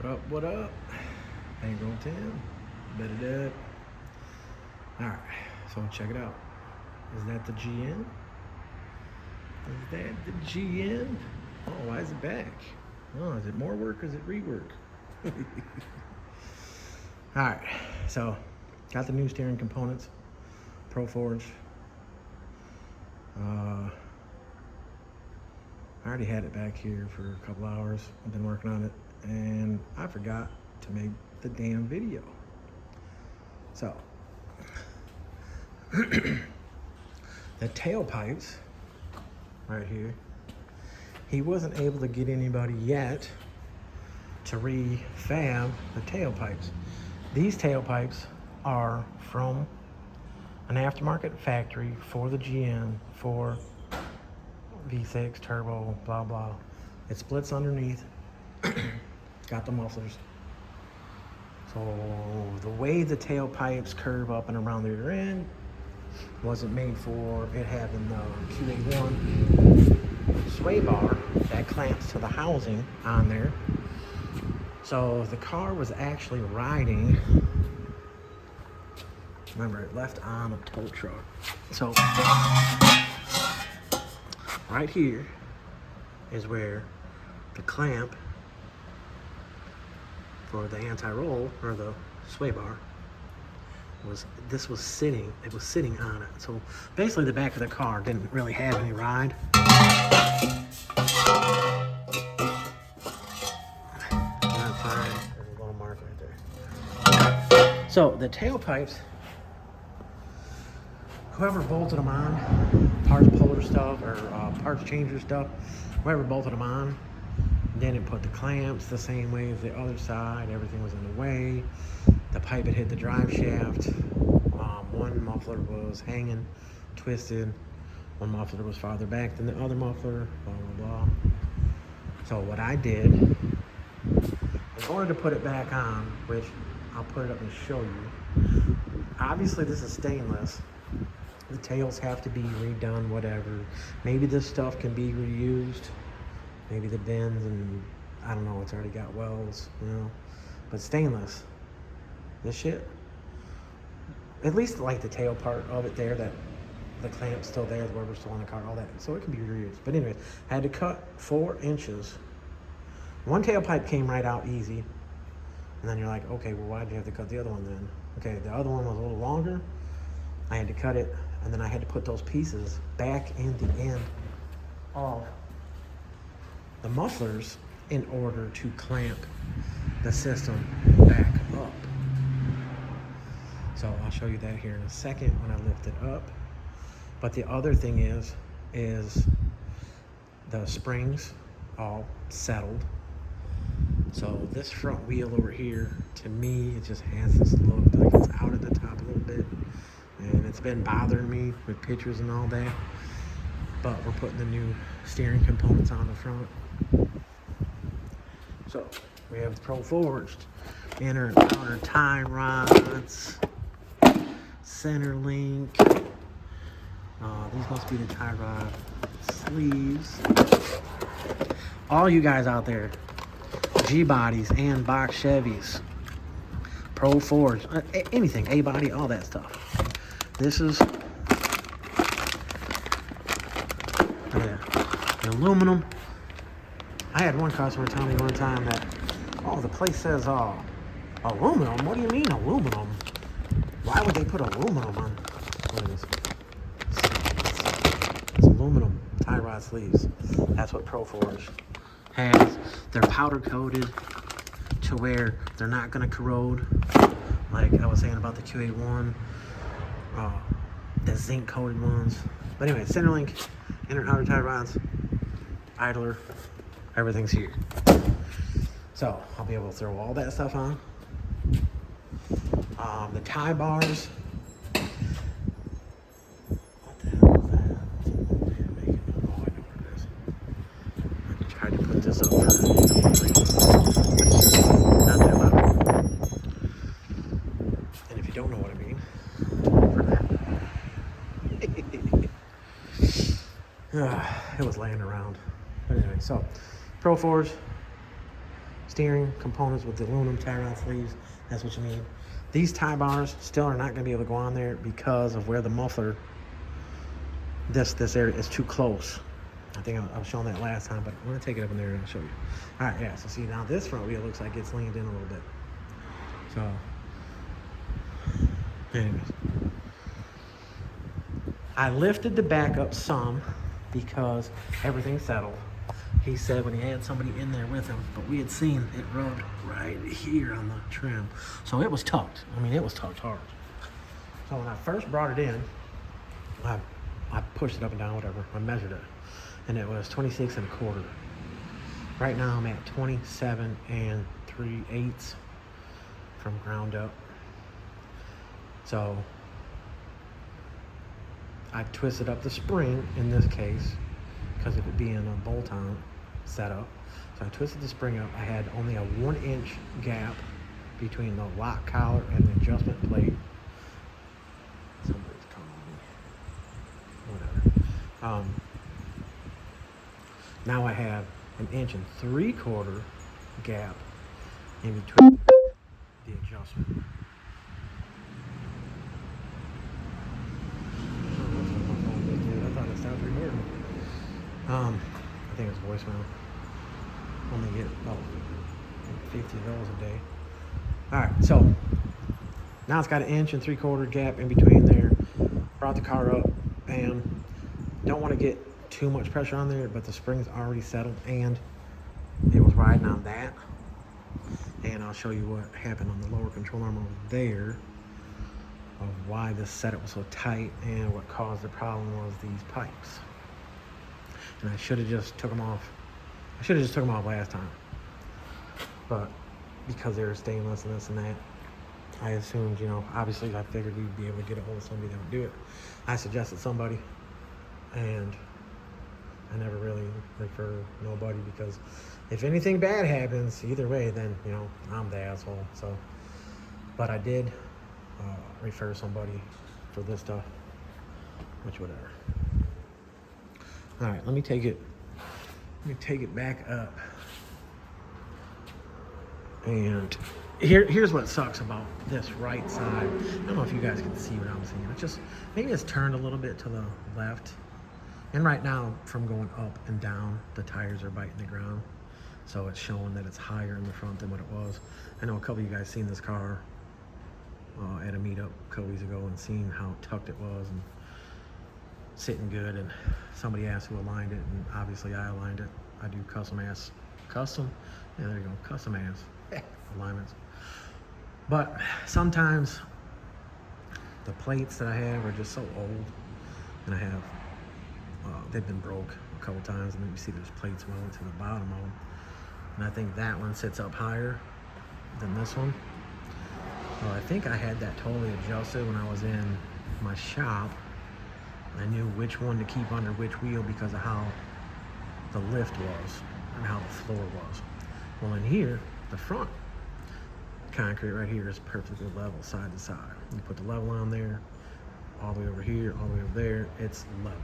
What up, what up? Bankroll 10, better that. Alright, so check it out. Is that the GN? Is that the GN? Oh, why is it back? Oh, is it more work or is it rework? Alright, so got the new steering components, Pro Forge. I already had it back here for a couple hours. I've been working on it and I forgot to make the damn video. So, the tailpipes right here, he wasn't able to get anybody yet to refab the tailpipes. These tailpipes are from an aftermarket factory for the GN, for V6 turbo, blah blah. It splits underneath. Got the mufflers. So the way the tailpipes curve up and around the rear end wasn't made for it having the QA1 sway bar that clamps to the housing on there. So the car was actually riding, remember, it left on a tow truck. So right here is where the clamp for the anti-roll, or the sway bar, was sitting on it. So basically the back of the car didn't really have any ride. That's fine. There's a little mark right there. So the tailpipes, whoever bolted them on, parts puller stuff or parts changer stuff, whoever bolted them on, didn't put the clamps the same way as the other side. Everything was in the way. The pipe had hit the drive shaft. One muffler was hanging, twisted. One muffler was farther back than the other muffler, blah, blah, blah. So what I did, in order to put it back on, which I'll put it up and show you, obviously this is stainless. The tails have to be redone, whatever. Maybe this stuff can be reused. Maybe the bends, and I don't know, it's already got welds, you know. But stainless, this shit, at least like the tail part of it there, that the clamp's still there, the rubber's still on the car, all that. So it can be reused. But anyways, I had to cut 4 inches. One tailpipe came right out easy. And then you're like, okay, well, why'd you have to cut the other one then? Okay, the other one was a little longer. I had to cut it, and then I had to put those pieces back in the end of the mufflers in order to clamp the system back up. So I'll show you that here in a second when I lift it up. But the other thing is the springs all settled. So this front wheel over here, to me, it just has this look like it's out at the top a little bit. And it's been bothering me with pictures and all that. But we're putting the new steering components on the front. So we have the Pro Forged inner and outer tie rods, center link. These must be the tie rod sleeves. All you guys out there, G-bodies and box Chevys, Pro Forged, anything, A-body, all that stuff. This is an aluminum. I had one customer tell me one time that, oh, the place says aluminum. What do you mean aluminum? Why would they put aluminum on? What is this? It's aluminum tie rod sleeves. That's what Pro Forge has. They're powder coated to where they're not going to corrode, like I was saying about the QA1, the zinc coated ones. But anyway, center link, inner and outer tie rods, idler, everything's here. So I'll be able to throw all that stuff on. The tie bars. What the hell is that? Something making. Oh, I know what it is. I tried to put this up for it's just not that loud. And if you don't know what I mean, it was laying around. But anyway, so Pro Forge steering components with the aluminum tie rod sleeves. That's what you need. These tie bars still are not going to be able to go on there because of where the muffler, this area is too close. I think I was showing that last time, but I'm going to take it up in there and I'll show you. All right, yeah, so see now this front wheel looks like it's leaned in a little bit. So, anyways. I lifted the back up some because everything settled. He said when he had somebody in there with him, but we had seen it rubbed right here on the trim. So it was tucked. I mean, it was tucked hard. So when I first brought it in, I pushed it up and down, whatever. I measured it, and it was 26 1/4. Right now I'm at 27 3/8 from ground up. So I twisted up the spring in this case because of it being a bolt-on setup. So I twisted the spring up. I had only a 1-inch gap between the lock collar and the adjustment plate. Somebody's calling me. Whatever. Now I have 1 3/4 inch gap in between the adjustment. I thought it stopped recording. I think it's voicemail. Only get about 50 of those a day. All right, so now it's got 1 3/4 inch gap in between there. Brought the car up, and don't want to get too much pressure on there, but the spring's already settled, and it was riding on that. And I'll show you what happened on the lower control arm over there of why this setup was so tight, and what caused the problem was these pipes. And I should have just took them off. I should have just took them off last time, but because they were stainless and this and that, I assumed, you know, obviously I figured we'd be able to get a hold of somebody that would do it. I suggested somebody, and I never really referred nobody, because if anything bad happens, either way, then, you know, I'm the asshole. So, but I did refer somebody for this stuff, which whatever. All right, let me take it back up. And here's what sucks about this right side. I don't know if you guys can see what I'm seeing. It's just, maybe it's turned a little bit to the left. And right now, from going up and down, the tires are biting the ground. So it's showing that it's higher in the front than what it was. I know a couple of you guys seen this car at a meetup a couple weeks ago and seen how tucked it was and sitting good. And somebody asked who aligned it, and obviously I aligned it. I do custom? Yeah, there you go, custom ass alignments. But sometimes the plates that I have are just so old, and I have they've been broke a couple times, and then you see there's plates welded to the bottom of them, and I think that one sits up higher than this one. So I think I had that totally adjusted when I was in my shop. I knew which one to keep under which wheel because of how the lift was and how the floor was. Well, in here, the front concrete right here is perfectly level side to side. You put the level on there, all the way over here, all the way over there, it's level.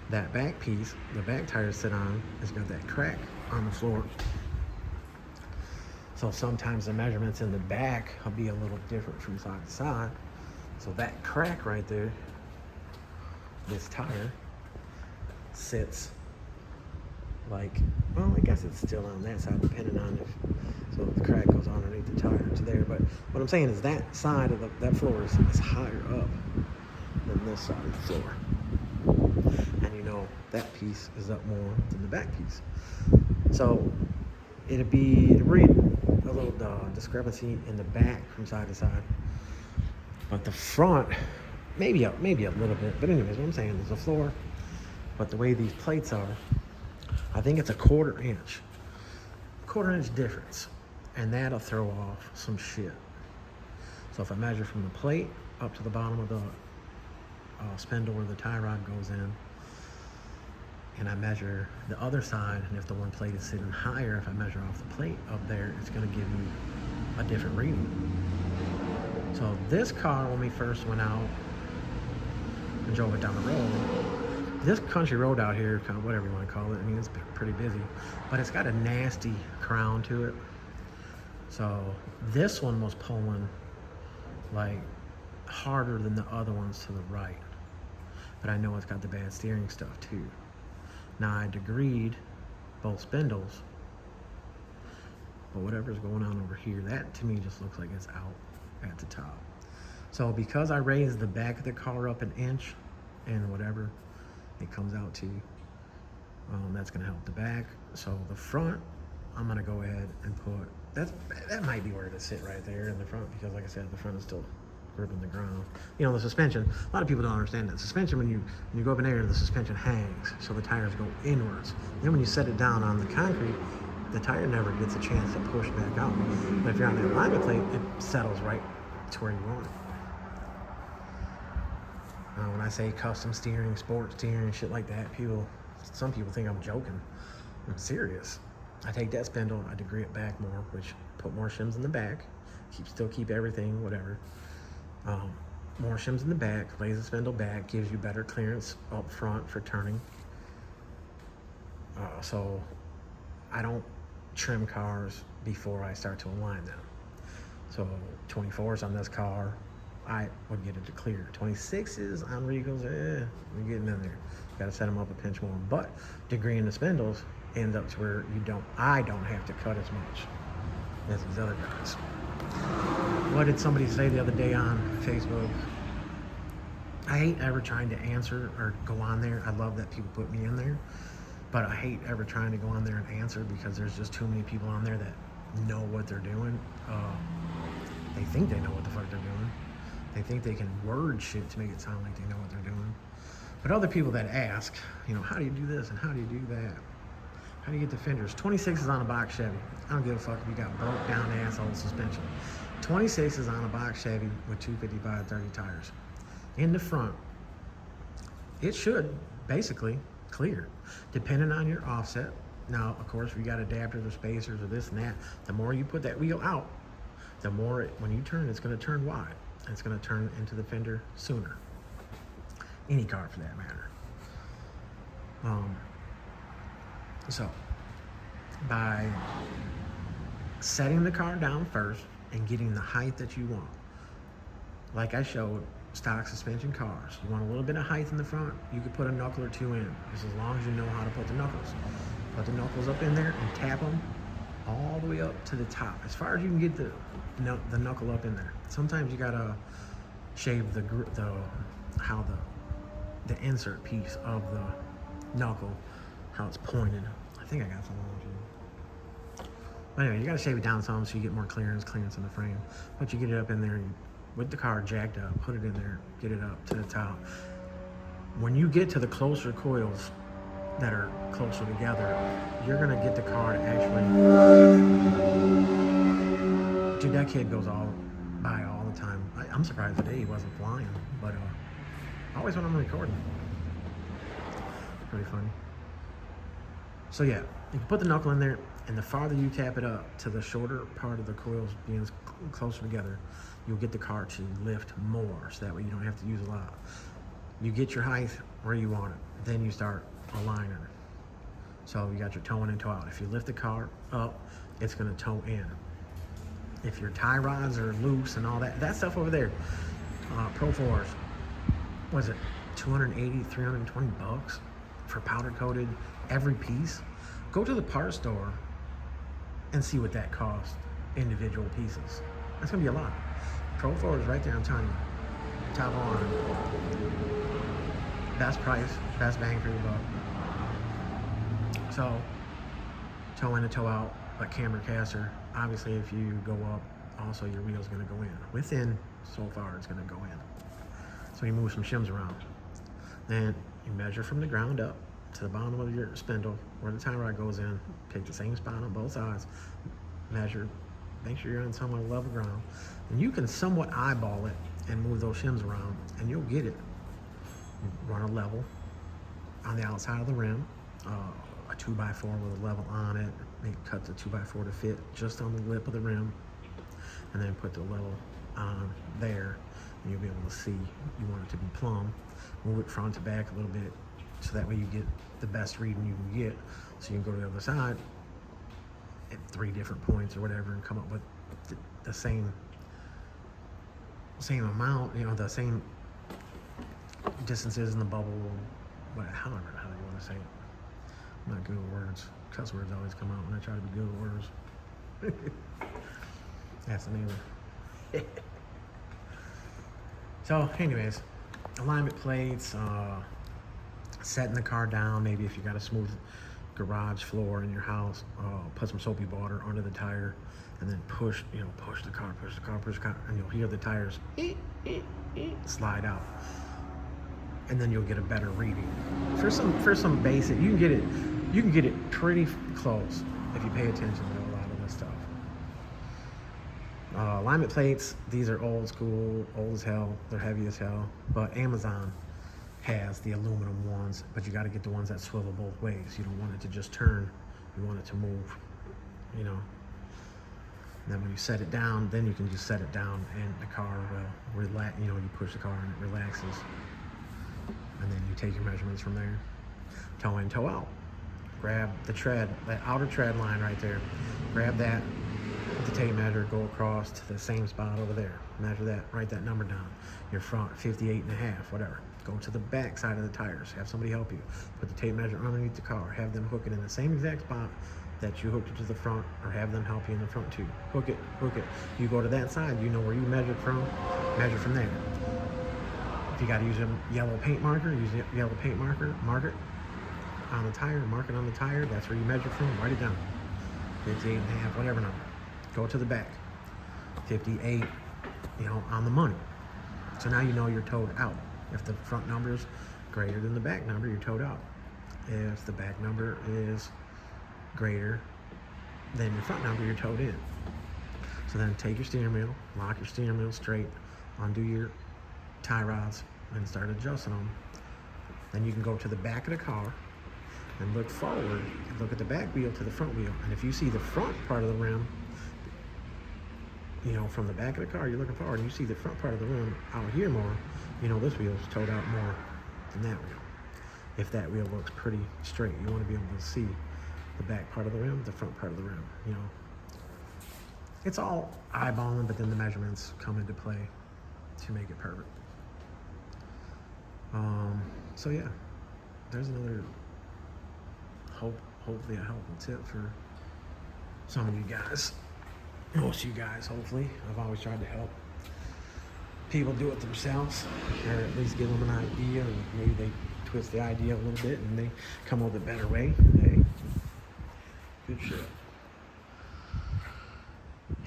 That back piece, the back tire sit on, has got that crack on the floor. So sometimes the measurements in the back will be a little different from side to side. So that crack right there, this tire sits like, well, I guess it's still on that side, depending on if the crack goes underneath the tire, it's there. But what I'm saying is that side of that floor is higher up than this side of the floor. And you know, that piece is up more than the back piece. So it'd read a little discrepancy in the back from side to side. But the front, maybe a little bit. But anyways, what I'm saying is the floor, but the way these plates are, I think it's a 1/4 inch difference, and that'll throw off some shit. So if I measure from the plate up to the bottom of the spindle where the tie rod goes in, and I measure the other side, and if the one plate is sitting higher, if I measure off the plate up there, it's going to give me a different reading. So this car, when we first went out and drove it down the road, this country road out here, kind of whatever you want to call it, I mean, it's pretty busy, but it's got a nasty crown to it. So this one was pulling like harder than the other ones to the right. But I know it's got the bad steering stuff too. Now I degreed both spindles, but whatever's going on over here, that to me just looks like it's out at the top. So because I raised the back of the car up an inch and whatever it comes out to, that's gonna help the back. So the front, I'm gonna go ahead and put, that might be where to sit right there in the front, because like I said, the front is still gripping the ground. You know, the suspension, a lot of people don't understand that. Suspension, when you go up in air, the suspension hangs, so the tires go inwards. Then when you set it down on the concrete, the tire never gets a chance to push back out. But if you're on that alignment plate, it settles right to where you want it. When I say custom steering, sports steering, shit like that, some people think I'm joking. I'm serious. I take that spindle, I degree it back more, which put more shims in the back, still keep everything, whatever. More shims in the back, lays the spindle back, gives you better clearance up front for turning. So I don't trim cars before I start to align them. So 24s on this car, I would get it to clear. 26s on Regals, you're getting in there. Got to set them up a pinch more. But degreeing the spindles ends up to where I don't have to cut as much as these other guys. What did somebody say the other day on Facebook? I hate ever trying to answer or go on there. I love that people put me in there, but I hate ever trying to go on there and answer, because there's just too many people on there that know what they're doing. They think they know what the fuck they're doing. They think they can word shit to make it sound like they know what they're doing. But other people that ask, you know, how do you do this and how do you do that? How do you get the fenders? 26 is on a box Chevy. I don't give a fuck if you got broke down asshole suspension. 26 is on a box Chevy with 255/30 tires. In the front, it should basically clear, depending on your offset. Now, of course, if you got adapters or spacers or this and that, the more you put that wheel out, the more when you turn, it's going to turn wide. It's going to turn into the fender sooner. Any car for that matter. So, by setting the car down first and getting the height that you want, like I showed, stock suspension cars, you want a little bit of height in the front, you could put a knuckle or two in, just as long as you know how to put the knuckles. Put the knuckles up in there and tap them all the way up to the top, as far as you can get the knuckle up in there. Sometimes you gotta shave the insert piece of the knuckle, how it's pointed. I think I got some on you. But anyway, you gotta shave it down some so you get more clearance in the frame. But you get it up in there with the car jacked up, put it in there, get it up to the top. When you get to the closer coils that are closer together, you're gonna get the car to actually, dude, that kid goes by all the time. I'm surprised today he wasn't flying, but always when I'm recording. Pretty funny. So yeah, you can put the knuckle in there, and the farther you tap it up to the shorter part of the coils being closer together, you'll get the car to lift more, so that way you don't have to use a lot. You get your height where you want it, then you start aligning. So you got your toe in and toe out. If you lift the car up, it's gonna toe in. If your tie rods are loose and all that stuff over there, Pro 4s, was it 280, 320 bucks for powder coated every piece? Go to the parts store and see what that costs, individual pieces. That's gonna be a lot. Pro 4 is right there, I'm telling you. Top line. Best price, best bang for your buck. So, toe in and toe out, a camber caster. Obviously, if you go up, also your wheel's gonna go in. Within, so far, it's gonna go in. So you move some shims around. Then you measure from the ground up to the bottom of your spindle, where the tie rod goes in. Take the same spot on both sides. Measure, make sure you're on somewhat level ground. And you can somewhat eyeball it and move those shims around, and you'll get it. Run a level on the outside of the rim, a 2x4 with a level on it. Maybe cut the 2x4 to fit just on the lip of the rim, and then put the level on there, and you'll be able to see. You want it to be plumb. Move it front to back a little bit, so that way you get the best reading you can get. So you can go to the other side at 3 different points or whatever and come up with the same amount, you know, the same distances in the bubble, however the hell you want to say it. I'm not good with words. Cuss words always come out when I try to be good with words. That's the name of it. So anyways, alignment plates, setting the car down. Maybe if you got a smooth garage floor in your house, put some soapy water under the tire and then push the car, and you'll hear the tires slide out, and then you'll get a better reading. For some basic, you can get it pretty close if you pay attention to a lot of this stuff. Alignment plates, these are old school, old as hell, they're heavy as hell, but Amazon has the aluminum ones, but you got to get the ones that swivel both ways. You don't want it to just turn, you want it to move, you know. And then when you set it down, then you can just set it down and the car will relax, you know, you push the car and it relaxes. And then you take your measurements from there. Toe in, toe out. Grab the tread, that outer tread line right there. Grab that with the tape measure, go across to the same spot over there. Measure that, write that number down. Your front, 58.5, whatever. Go to the back side of the tires. Have somebody help you. Put the tape measure underneath the car. Have them hook it in the same exact spot that you hooked it to the front, or have them help you in the front too. Hook it. You go to that side, you know where you measured from, measure from there. If you got to use a yellow paint marker, use a yellow paint marker, mark it on the tire, mark it on the tire, that's where you measure from, write it down. 58.5, whatever number. Go to the back. 58, you know, on the money. So now you know you're towed out. If the front number is greater than the back number, you're towed out. If the back number is greater than your front number, you're towed in. So then take your steering wheel, lock your steering wheel straight, undo your tie rods, and start adjusting them. Then you can go to the back of the car and look forward and look at the back wheel to the front wheel. And if you see the front part of the rim, you know, from the back of the car, you're looking forward and you see the front part of the rim out here more, you know this wheel's towed out more than that wheel. If that wheel looks pretty straight, you want to be able to see the back part of the rim, the front part of the rim, you know. It's all eyeballing, but then the measurements come into play to make it perfect. So yeah, there's another hopefully a helpful tip for some of you guys. Most of you guys, hopefully. I've always tried to help people do it themselves, or at least give them an idea, and maybe they twist the idea a little bit and they come up with a better way. Hey, good shit.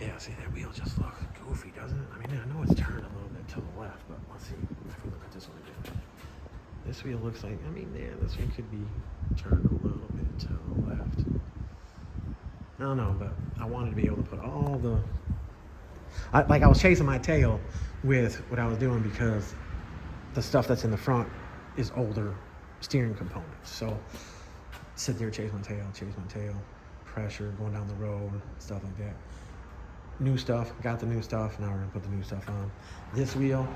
Yeah, see, that wheel just looks goofy, doesn't it? I mean, I know it's turned a little bit to the left, but let's see if we look at this one again. This wheel looks like, I mean, yeah, this one could be turned a little bit to the left. I don't know, but I wanted to be able to put all the... I was chasing my tail with what I was doing because the stuff that's in the front is older steering components. So sit there, chase my tail, pressure, going down the road, stuff like that. New stuff, got the new stuff, now we're gonna put the new stuff on. This wheel,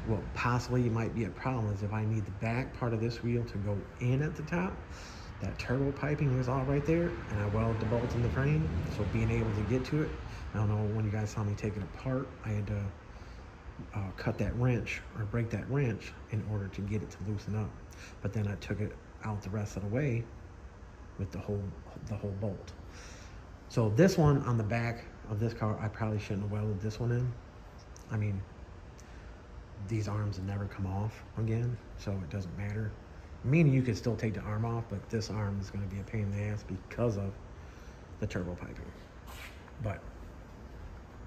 what possibly might be a problem is if I need the back part of this wheel to go in at the top, that turbo piping was all right there, and I welded the bolt in the frame, so being able to get to it, I don't know, when you guys saw me take it apart, I had to cut that wrench, or break that wrench, in order to get it to loosen up. But then I took it out the rest of the way with the whole bolt. So this one on the back of this car, I probably shouldn't have welded this one in. I mean, these arms have never come off again, so it doesn't matter. Meaning you could still take the arm off, but this arm is going to be a pain in the ass because of the turbo piping. But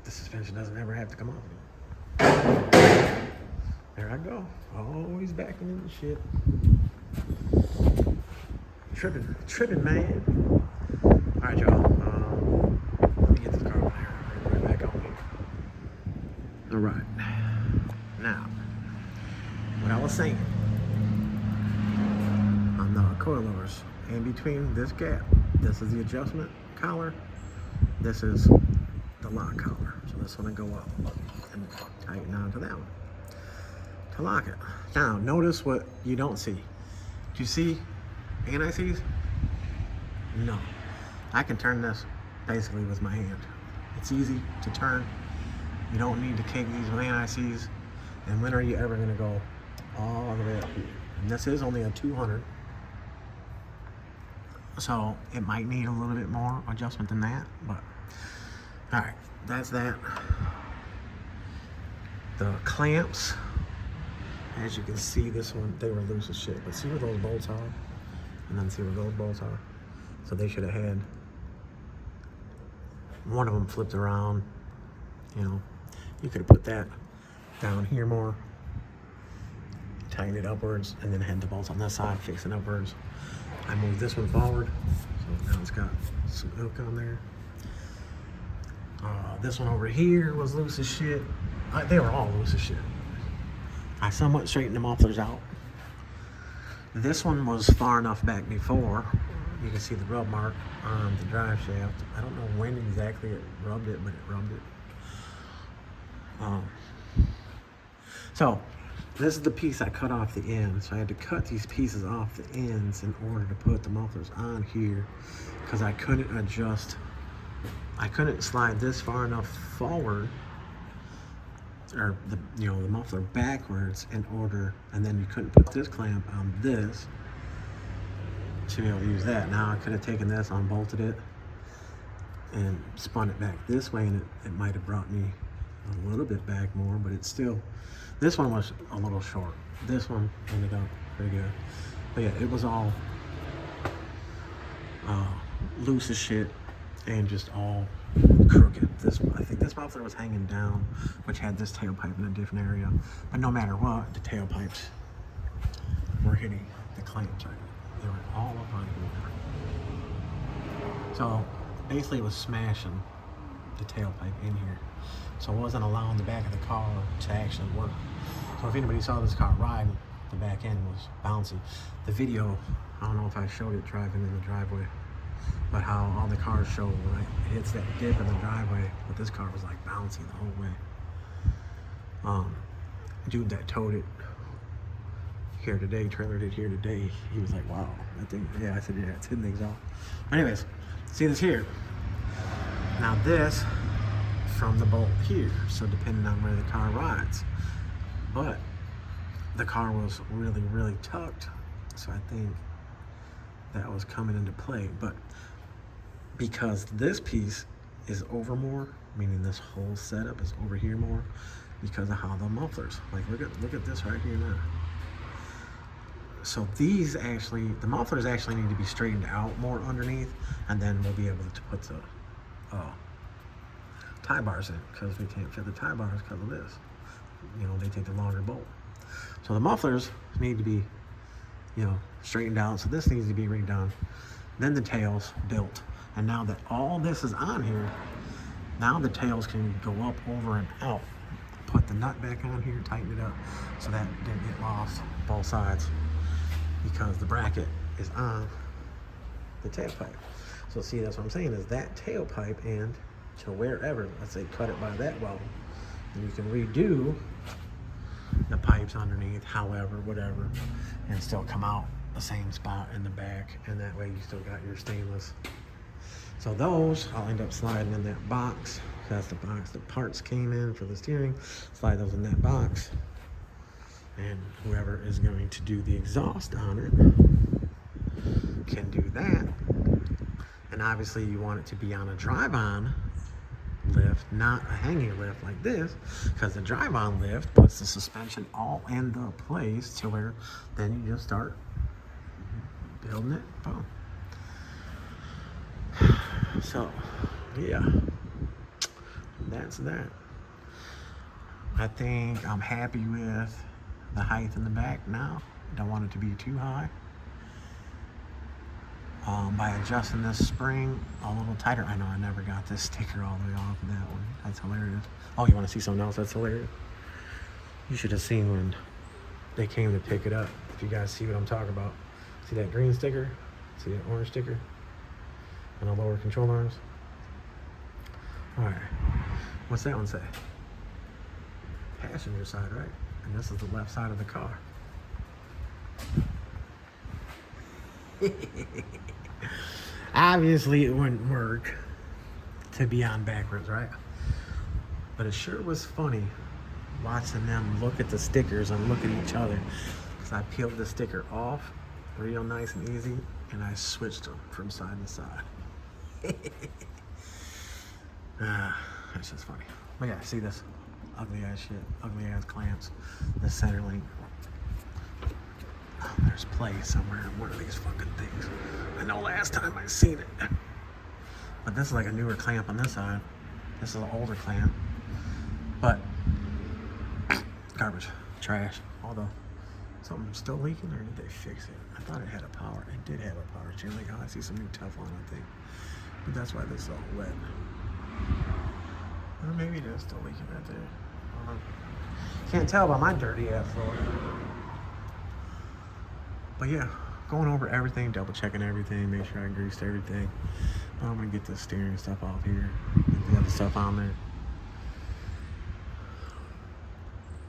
the suspension doesn't ever have to come off anymore. There I go, always backing into shit. Tripping, man. All right, y'all. Let me get this car over there. Right back on here. All right. Now, what I was saying. On the coilovers, in between this gap, this is the adjustment collar, this is the lock collar. So this one will go up and tighten onto that one to lock it. Now notice what you don't see. Do you see anti-seize? No. I can turn this basically with my hand. It's easy to turn. You don't need to cake these with anti-seize. And when are you ever going to go all the way up here? And this is only a 200. So it might need a little bit more adjustment than that. But, all right, that's that. The clamps, as you can see, this one, they were loose as shit. But see where those bolts are? And then see where those bolts are? So they should have had one of them flipped around. You know, you could have put that down here more, tighten it upwards, and then had the bolts on this side, fixing upwards. I moved this one forward, so now it's got some hook on there. This one over here was loose as shit. They were all loose as shit. I somewhat straightened the mufflers out. This one was far enough back before. You can see the rub mark on the drive shaft. I don't know when exactly it rubbed it, but it rubbed it. So this is the piece I cut off the end. So I had to cut these pieces off the ends in order to put the mufflers on here, because I couldn't adjust. I couldn't slide this far enough forward, or the muffler backwards in order, and then you couldn't put this clamp on this to be able to use that. Now I could have taken this, unbolted it, and spun it back this way, and it might have brought me a little bit back more, but it's still, this one was a little short. This one ended up pretty good. But yeah, it was all loose as shit and just all crooked. I think this muffler was hanging down, which had this tailpipe in a different area. But no matter what, the tailpipes were hitting the clamps. They were all up on here. So basically it was smashing the tailpipe in here. So it wasn't allowing the back of the car to actually work. So if anybody saw this car riding, the back end was bouncy. The video, I don't know if I showed it driving in the driveway, but how all the cars show when it hits that dip in the driveway, but this car was like bouncy the whole way. Dude that towed it here today, trailered it here today, he was like, wow, that thing, yeah, I said, yeah, it's hitting the exhaust. Anyways, see this here. Now this, from the bolt here, so depending on where the car rides. But the car was really, really tucked, so I think that was coming into play. But because this piece is over more, meaning this whole setup is over here more, because of how the mufflers, like look at this right here now. So these actually, the mufflers actually need to be straightened out more underneath, and then we'll be able to put the tie bars in, because we can't fit the tie bars because of this. They take the longer bolt. So the mufflers need to be, straightened out. So this needs to be redone. Then the tails built. And now that all this is on here, now the tails can go up, over, and out. Put the nut back on here, tighten it up so that it didn't get lost both sides, because the bracket is on the tailpipe. So see, that's what I'm saying, is that tailpipe end to wherever, let's say cut it by that well, and you can redo the pipes underneath, however, whatever, and still come out the same spot in the back, and that way you still got your stainless. So those I'll end up sliding in that box. That's the box the parts came in for the steering. Slide those in that box, and whoever is going to do the exhaust on it can do that. And obviously you want it to be on a drive-on lift, not a hanging lift like this, because the drive-on lift puts the suspension all into place to where then you just start building it. Boom. So yeah, that's that. I think I'm happy with the height in the back now. Don't want it to be too high. By adjusting this spring a little tighter. I know I never got this sticker all the way off of that one. That's hilarious. Oh, you want to see something else that's hilarious? You should have seen when they came to pick it up. If you guys see what I'm talking about. See that green sticker? See that orange sticker? On the lower control arms? Alright. What's that one say? Passenger side, right? And this is the left side of the car. Obviously, it wouldn't work to be on backwards, right? But it sure was funny watching them look at the stickers and look at each other. Because I peeled the sticker off real nice and easy, and I switched them from side to side. That's just funny. But yeah, see this ugly ass shit, ugly ass clamps, the center link. Oh, there's play somewhere in one of these fucking things. I know last time I seen it. But this is like a newer clamp on this side. This is an older clamp. But garbage, trash. Although something's still leaking, or did they fix it? I thought it had a power. It did have a power chain link. Oh, I see some new Teflon, I think. But that's why this is all wet. Or maybe it is still leaking right there. I don't know. Can't tell by my dirty ass floor. But yeah, going over everything, double checking everything, make sure I greased everything. I'm gonna get this steering stuff off here, get the other stuff on there.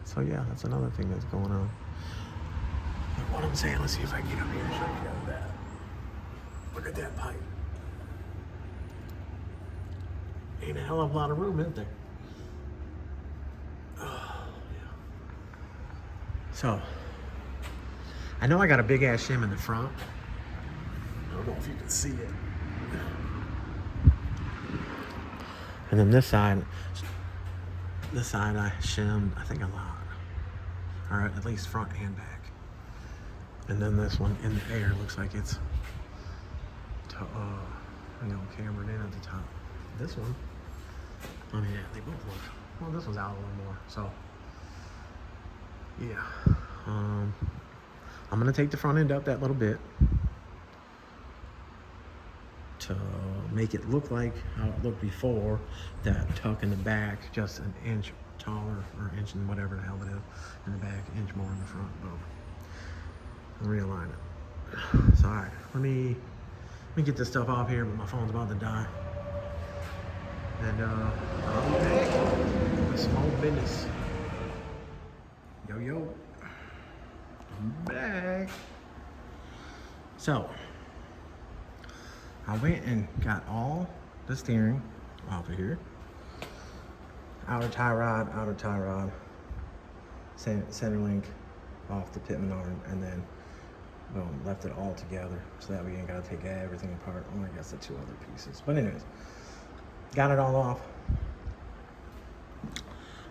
So yeah, that's another thing that's going on. But what I'm saying, let's see if I can get up here and show you guys that. Look at that pipe. Ain't a hell of a lot of room, isn't there? Oh, yeah. So, I know I got a big ass shim in the front. I don't know if you can see it. And then this side I shimmed, I think a lot. Or at least front and back. And then this one in the air looks like it's cambered in at the top. This one, I mean, yeah, they both look, well, this one's out a little more, so, yeah. I'm gonna take the front end up that little bit to make it look like how it looked before, that tuck in the back just an inch taller, or inch and whatever the hell it is in the back, inch more in the front. Boom. Realign it. So, all right, let me get this stuff off here, but my phone's about to die. And I'll be back with some old business. Yo, I'm back. So, I went and got all the steering off of here. Outer tie rod, center link off the Pitman arm, and then boom, left it all together so that we ain't gotta take everything apart. Only I guess the two other pieces. But anyways, got it all off.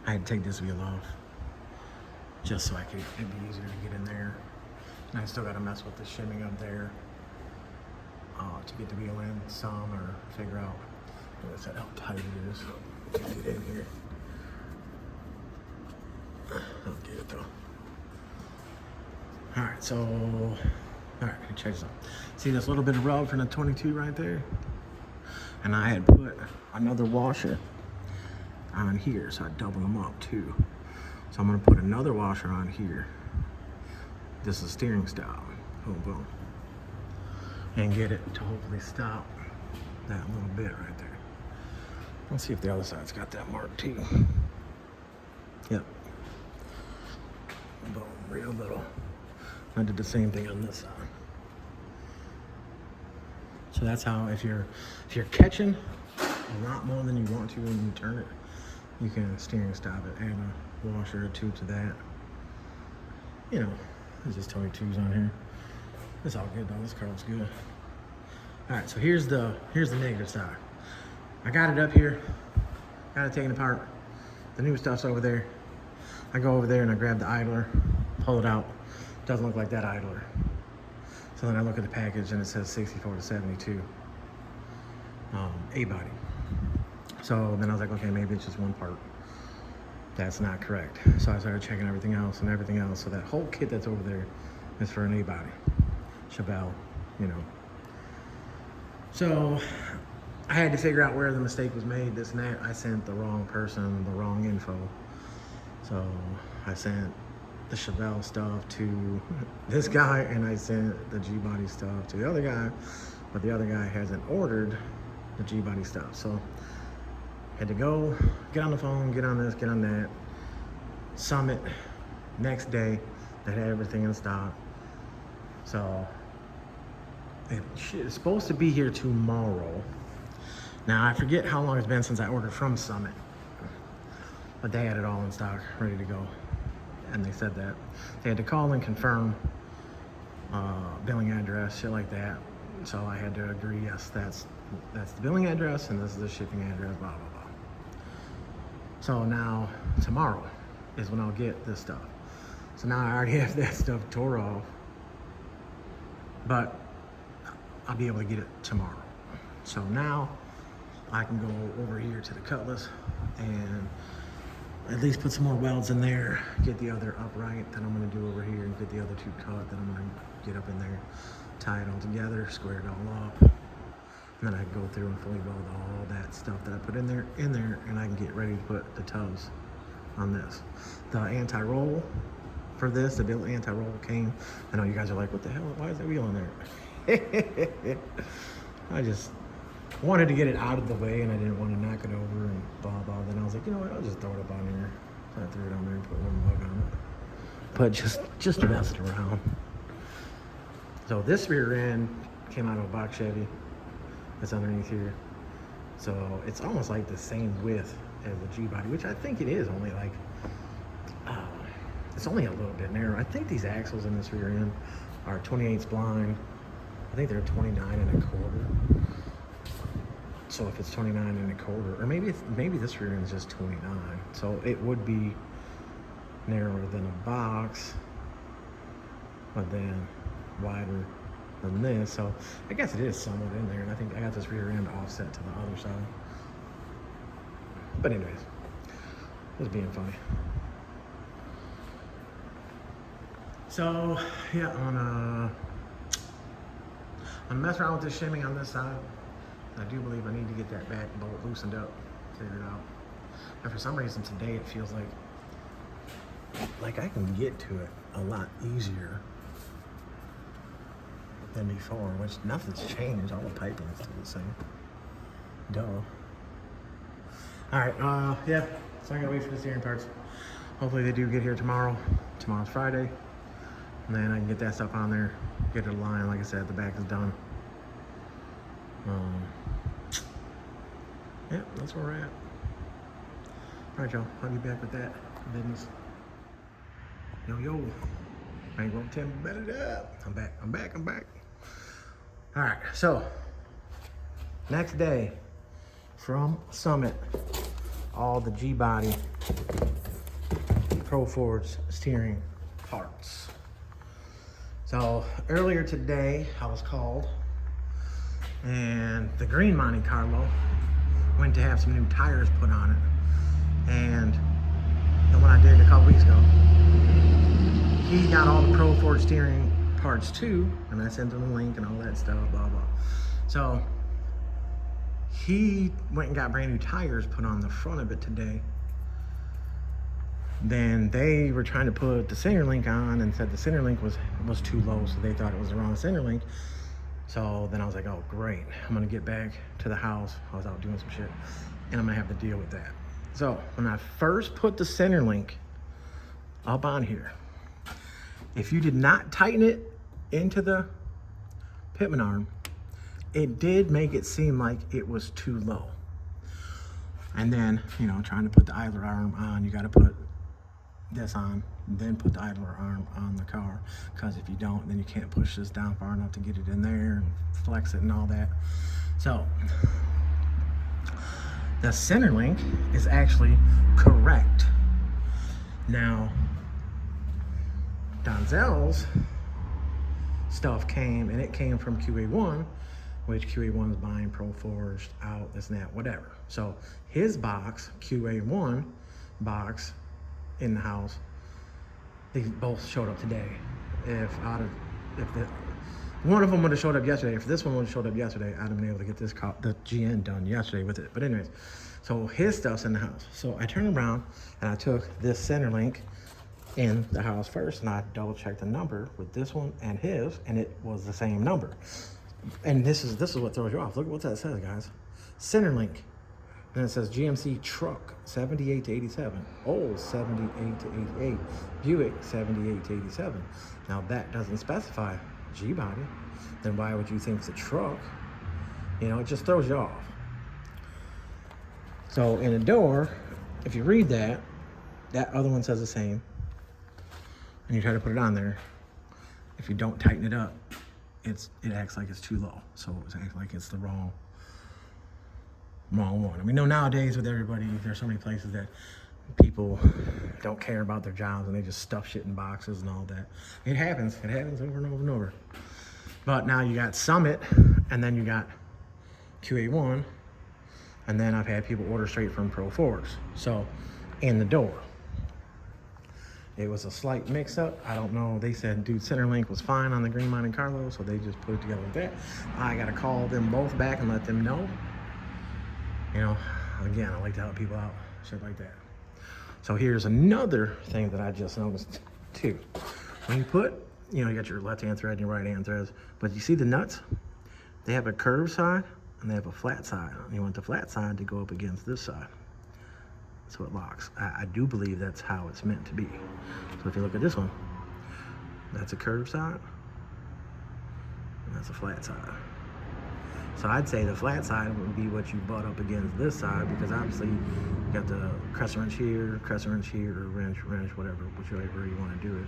I had to take this wheel off just so it'd be easier to get in there. And I still gotta mess with the shimming up there to get the wheel in some, or figure out how tight it is to get in here. I'll get it though. Alright, so, alright, check this out. See this little bit of rub from the 22 right there? And I had put another washer on here, so I doubled them up too. So I'm gonna put another washer on here. This is steering style. Boom, boom. And get it to hopefully stop that little bit right there. Let's see if the other side's got that mark too. Yep. Boom, real little. I did the same thing on this side. So that's how, if you're catching a lot more than you want to when you turn it, you can steering stop it. Add a washer or two to that. You know, there's just 22s on here. It's all good though. This car looks good. All right, so here's the negative side. I got it up here. Got it taken apart. The new stuff's over there. I go over there and I grab the idler, pull it out. Doesn't look like that idler. So then I look at the package and it says 64 to 72 A-body. So then I was like, okay, maybe it's just one part. That's not correct. So I started checking everything else. So that whole kit that's over there is for an A-body. Chevelle, you know. So I had to figure out where the mistake was made, this and that. I sent the wrong person the wrong info. So I sent the Chevelle stuff to this guy, and I sent the G-body stuff to the other guy, but the other guy hasn't ordered the G-body stuff. So had to go, get on the phone, get on this, get on that. Summit, next day, they had everything in stock. So It's supposed to be here tomorrow. Now, I forget how long it's been since I ordered from Summit, but they had it all in stock, ready to go. And they said that they had to call and confirm billing address, shit like that. So I had to agree, yes, that's the billing address and this is the shipping address, blah, blah, blah. So now, tomorrow is when I'll get this stuff. So now I already have that stuff tore off, but I'll be able to get it tomorrow. So now I can go over here to the Cutlass and at least put some more welds in there, get the other upright that I'm gonna do over here, and get the other two cut that I'm gonna get up in there, tie it all together, square it all up, and then I can go through and fully weld all that stuff that I put in there, and I can get ready to put the tubs on this. The anti-roll for this, the built anti-roll came. I know you guys are like, what the hell, why is that wheel in there? I just wanted to get it out of the way, and I didn't want to knock it over and blah blah. Then I was like, you know what, I'll just throw it up on here. So I threw it on there and put one lug on it, but just to mess it around. So this rear end came out of a box Chevy that's underneath here, so it's almost like the same width as the G body, which I think it is only like it's only a little bit narrow. I think these axles in this rear end are 28 spline. I think they're 29.25. So if it's 29.25, or maybe this rear end is just 29. So it would be narrower than a box, but then wider than this. So I guess it is somewhat in there. And I think I got this rear end offset to the other side. But anyways, just being funny. So yeah, I'm gonna mess around with this shimming on this side. I do believe I need to get that back bolt loosened up, figured out. And for some reason today it feels like I can get to it a lot easier than before, which nothing's changed. All the piping is still the same. Duh. All right, yeah, so I gotta wait for the steering parts. Hopefully they do get here tomorrow. Tomorrow's Friday. And then I can get that stuff on there, get it aligned. Like I said, the back is done. Yeah, that's where we're at. All right, y'all, I'll be back with that business. Yo, Bankroll Tim, bet it up. I'm back. All right, so next day from Summit, all the G-body Pro Fords steering parts. So earlier today, I was called, and the green Monte Carlo went to have some new tires put on it. And the one I did a couple weeks ago, he got all the Pro Ford steering parts too, and I sent him a link and all that stuff, blah, blah. So he went and got brand new tires put on the front of it today. Then they were trying to put the center link on and said the center link was too low, so they thought it was the wrong center link. So then I was like, oh great, I'm gonna get back to the house. I was out doing some shit, and I'm gonna have to deal with that. So when I first put the center link up on here, if you did not tighten it into the pitman arm, it did make it seem like it was too low. And then, you know, trying to put the idler arm on, you gotta put this on, then put the idler arm on the car, because if you don't, then you can't push this down far enough to get it in there and flex it and all that. So the center link is actually correct. Now Donzel's stuff came, and it came from QA1, which QA1 is buying Pro Forged out, this and that, whatever. So his box, QA1 box in the house, they both showed up today. If one of them would have showed up yesterday, if this one would have showed up yesterday, I'd have been able to get the GN done yesterday with it. But anyways, so his stuff's in the house. So I turned around and I took this center link in the house first, and I double checked the number with this one and his, and it was the same number. And this is what throws you off. Look at what that says, guys. Center link. And it says GMC truck 78 to 87, Olds 78 to 88, Buick 78 to 87. Now that doesn't specify G-body. then why would you think it's a truck? You know, it just throws you off. So in the door, if you read that, that other one says the same, and you try to put it on there, if you don't tighten it up, it acts like it's too low. So it acts like it's the wrong one. I mean, nowadays with everybody, there's so many places that people don't care about their jobs and they just stuff shit in boxes and all that. It happens over and over and over. But now you got Summit, and then you got QA1, and then I've had people order straight from Pro Force. So in the door, it was a slight mix-up. I don't know. They said, dude, Centerlink was fine on the green Monte Carlo, so they just put it together with that. I got to call them both back and let them know. You know, again, I like to help people out, shit like that. So here's another thing that I just noticed too. When you put, you know, you got your left-hand thread and your right-hand threads, but you see the nuts? They have a curved side and they have a flat side. You want the flat side to go up against this side, so it locks. I do believe that's how it's meant to be. So if you look at this one, that's a curved side, and that's a flat side. So I'd say the flat side would be what you butt up against this side, because obviously you got the crescent wrench here, or wrench, whatever, whichever you want to do it.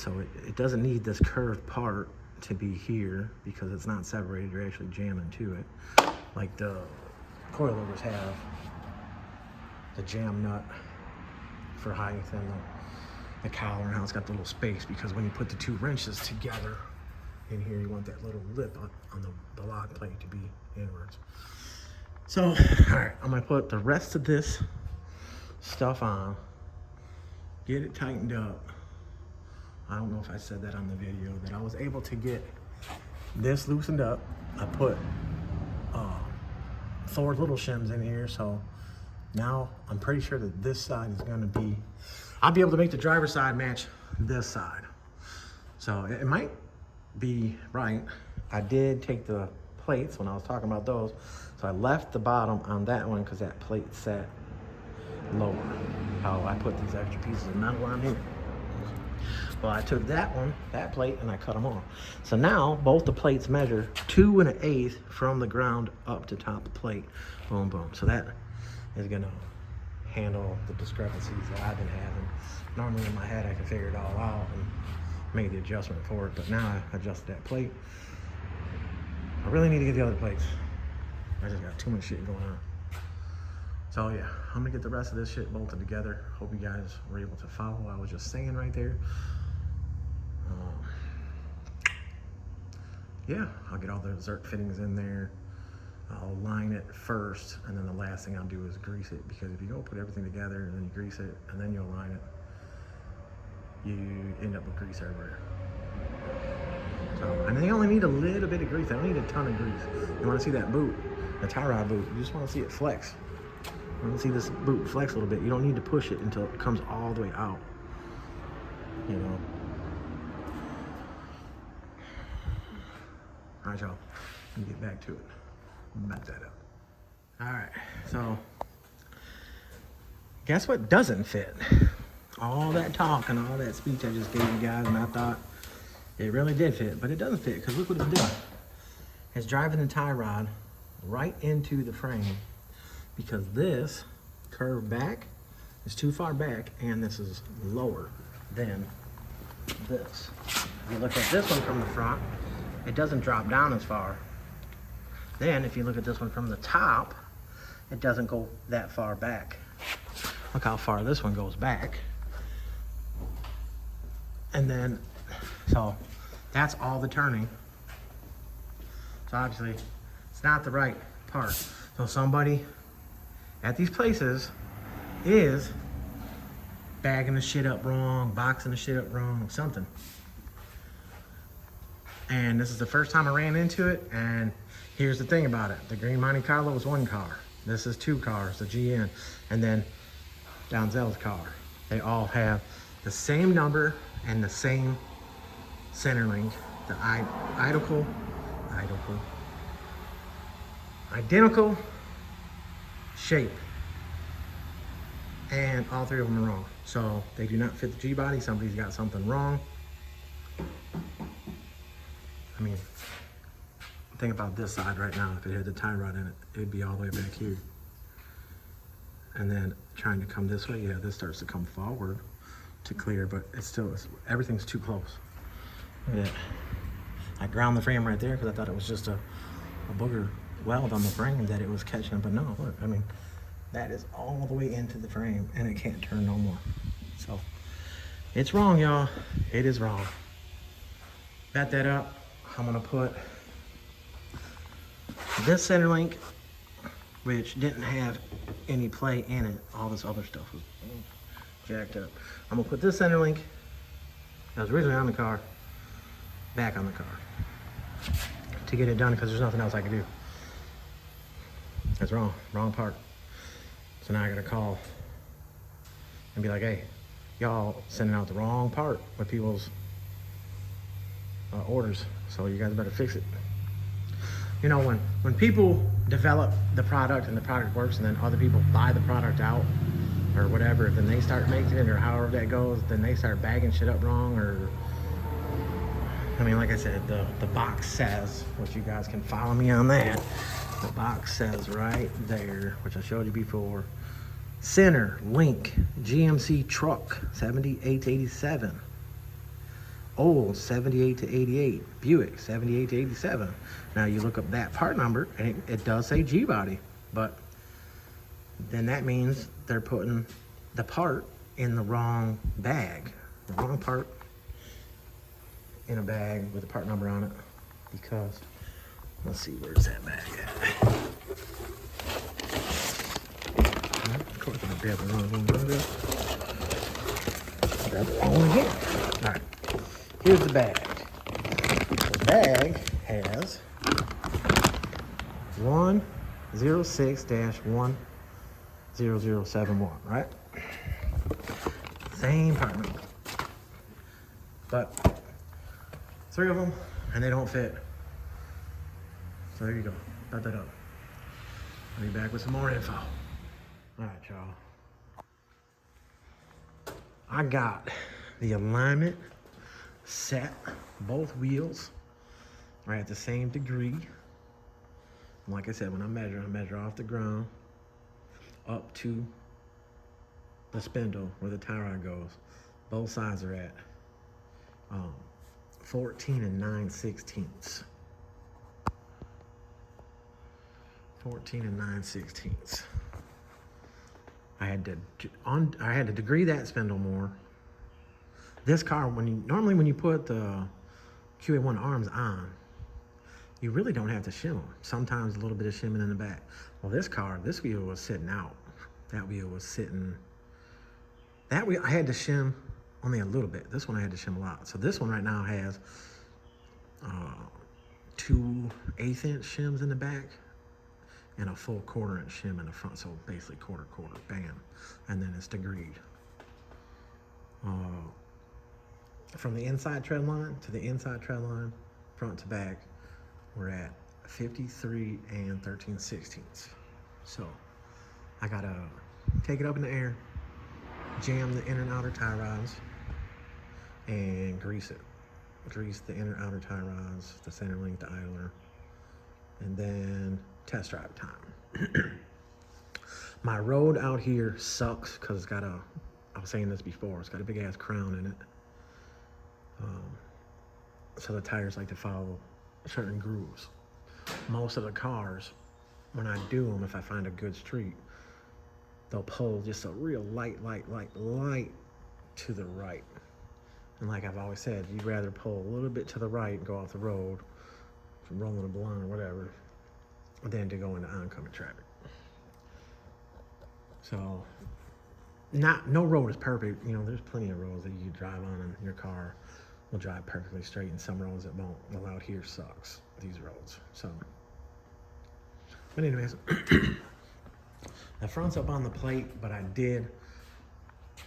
So it doesn't need this curved part to be here, because it's not separated. You're actually jamming to it, like the coilovers have the jam nut for height and the collar, and how it's got the little space, because when you put the two wrenches together in here, you want that little lip on the lock plate to be inwards. So, all right, I'm gonna put the rest of this stuff on, get it tightened up. I don't know if I said that on the video, that I was able to get this loosened up. I put Thor's little shims in here, so now I'm pretty sure that this side is gonna be, I'll be able to make the driver's side match this side. So it might be right. I did take the plates when I was talking about those, so I left the bottom on that one because that plate sat lower. How I put these extra pieces of metal on here. Well, I took that one, that plate, and I cut them off. So now both the plates measure 2 1/8 from the ground up to top of the plate. Boom, boom. So that is gonna handle the discrepancies that I've been having. Normally in my head I can figure it all out and make the adjustment for it, but now I adjusted that plate. I really need to get the other plates. I just got too much shit going on. So yeah, I'm gonna get the rest of this shit bolted together. Hope you guys were able to follow what I was just saying right there. Yeah, I'll get all the Zerk fittings in there. I'll line it first, and then the last thing I'll do is grease it, because if you don't put everything together and then you grease it and then you align it, you end up with grease everywhere. So, and they only need a little bit of grease. They don't need a ton of grease. You want to see that boot, the tie rod boot, you just want to see it flex. You want to see this boot flex a little bit. You don't need to push it until it comes all the way out, you know. All right, y'all, let me get back to it. Back that up. All right, so guess what doesn't fit? All that talk and all that speech I just gave you guys, and I thought it really did fit, but it doesn't fit, because look what it's doing. It's driving the tie rod right into the frame, because this curved back is too far back, and this is lower than this. If you look at this one from the front, it doesn't drop down as far. Then if you look at this one from the top, it doesn't go that far back. Look how far this one goes back. And then, so that's all the turning. So obviously it's not the right part. So somebody at these places is bagging the shit up wrong, boxing the shit up wrong, something. And this is the first time I ran into it, and here's the thing about it. The green Monte Carlo is 1 car. This is 2 cars, the GN. And then Donzel's car. They all have the same number and the same center link. The identical shape. And all 3 of them are wrong. So they do not fit the G-body. Somebody's got something wrong. I mean, think about this side right now. If it had the tie rod in it, it'd be all the way back here. And then trying to come this way, yeah, this starts to come forward to clear, but it's still, everything's too close. Yeah, I ground the frame right there because I thought it was just a booger weld on the frame that it was catching, but no, look, I mean, that is all the way into the frame and it can't turn no more. So it's wrong, y'all. It is wrong. Back that up. I'm gonna put this center link, which didn't have any play in it. All this other stuff was jacked up. I'm gonna put this center link that was originally on the car back on the car to get it done because there's nothing else I can do. That's wrong part. So now I gotta call and be like, hey, y'all sending out the wrong part with people's orders, so you guys better fix it. You know, when people develop the product and the product works and then other people buy the product out or whatever, then they start making it or however that goes, then they start bagging shit up wrong. Or I mean, like I said, the box says, which you guys can follow me on that, the box says right there, which I showed you before, center link GMC truck 78 to 87, old 78 to 88, Buick 78 to 87. Now you look up that part number and it does say G-body, but then that means they're putting the part in the wrong bag, the wrong part in a bag with a part number on it, because let's see, where's that bag at? Of course I grabbed the wrong one. Grab the wrong one again. All right, here's the bag. The bag has 106-10071, right? Same part number. But 3 of them, and they don't fit. So there you go. Cut that up. I'll be back with some more info. All right, y'all. I got the alignment set. Both wheels are at the same degree. And like I said, when I measure off the ground up to the spindle where the tie rod goes. Both sides are at 14 9/16. 14 9/16. I had to degree that spindle more. This car, normally when you put the QA1 arms on, you really don't have to shim them. Sometimes a little bit of shimming in the back. Well, this wheel was sitting out. That wheel was sitting. That wheel I had to shim only a little bit. This one I had to shim a lot. So this one right now has 2 1/8-inch shims in the back and a full 1/4-inch shim in the front. So basically quarter, bam. And then it's degreed. From the inside tread line to the inside tread line, front to back, we're at 53 13/16. So I gotta take it up in the air, jam the inner and outer tie rods, and grease it. Grease the inner and outer tie rods, the center link, the idler, and then test drive time. My road out here sucks because it's got I was saying this before, it's got a big ass crown in it. So the tires like to follow certain grooves. Most of the cars, when I do them, if I find a good street, they'll pull just a real light to the right. And like I've always said, you'd rather pull a little bit to the right and go off the road from rolling a blunt or whatever than to go into oncoming traffic. So no road is perfect. You know, there's plenty of roads that you can drive on and your car will drive perfectly straight, and some roads it won't. Well, out here sucks, these roads. So, but anyways, the front's up on the plate, but I did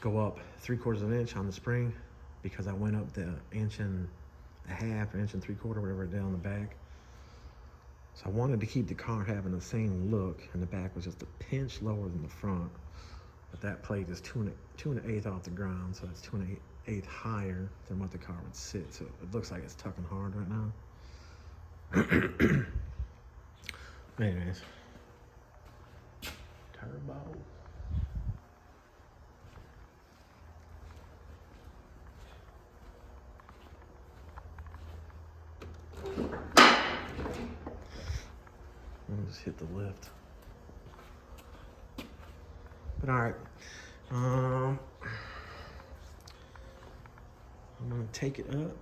go up 3/4 of an inch on the spring because I went up the 1.5 inches, 1 3/4, whatever it did on the back. So I wanted to keep the car having the same look, and the back was just a pinch lower than the front. But that plate is 2 1/8 off the ground, so that's 2 1/8 higher than what the car would sit. So it looks like it's tucking hard right now. Anyways. Turbo. Just hit the lift. But alright. I'm gonna take it up.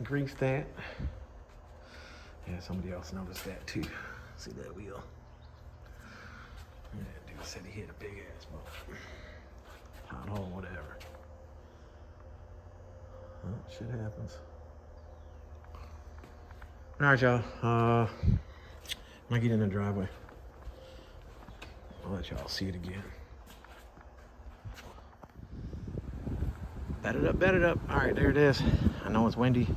Grease that. Yeah, somebody else noticed that too. See that wheel? Yeah, dude said he hit a big ass bump. Pothole, whatever. Well, shit happens. Alright, y'all. When I get in the driveway, I'll let y'all see it again. Bet it up. Alright, there it is. I know it's windy.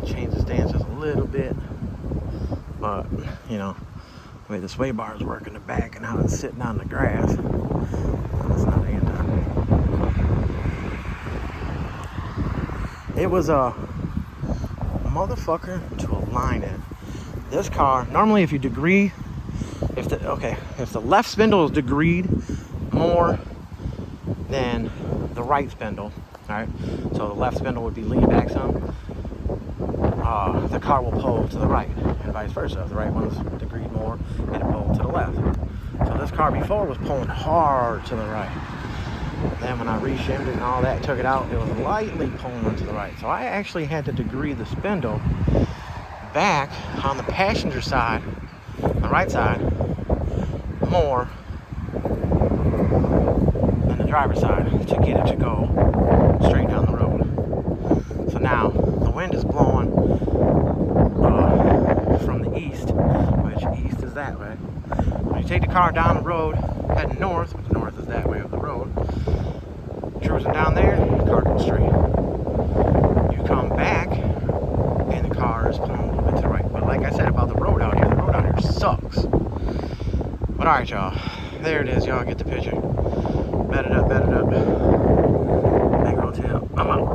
Change the stance just a little bit. But, you know, the way the sway bar is working the back and how it's sitting on the grass, it's not anti. It was a motherfucker to align it. This car, normally if you degree, if the left spindle is degreed more than the right spindle, all right, so the left spindle would be leaned back some, the car will pull to the right, and vice versa. If the right one is degreed more, it'll pull to the left. So this car before was pulling hard to the right. Then when I reshimmed it and all that, took it out, it was lightly pulling to the right. So I actually had to degree the spindle back on the passenger side, the right side, more than the driver's side to get it to go straight down the road. So now the wind is blowing from the east, which east is that way. When you take the car down the road, heading north, which north is that way of the road, cruising down there, the car goes straight. You come back, and the car is pulling a little bit to the right. But like I said about the road out here sucks. But alright, y'all. There it is, y'all. Get the picture. Bet it up. Bankroll tip. I'm out.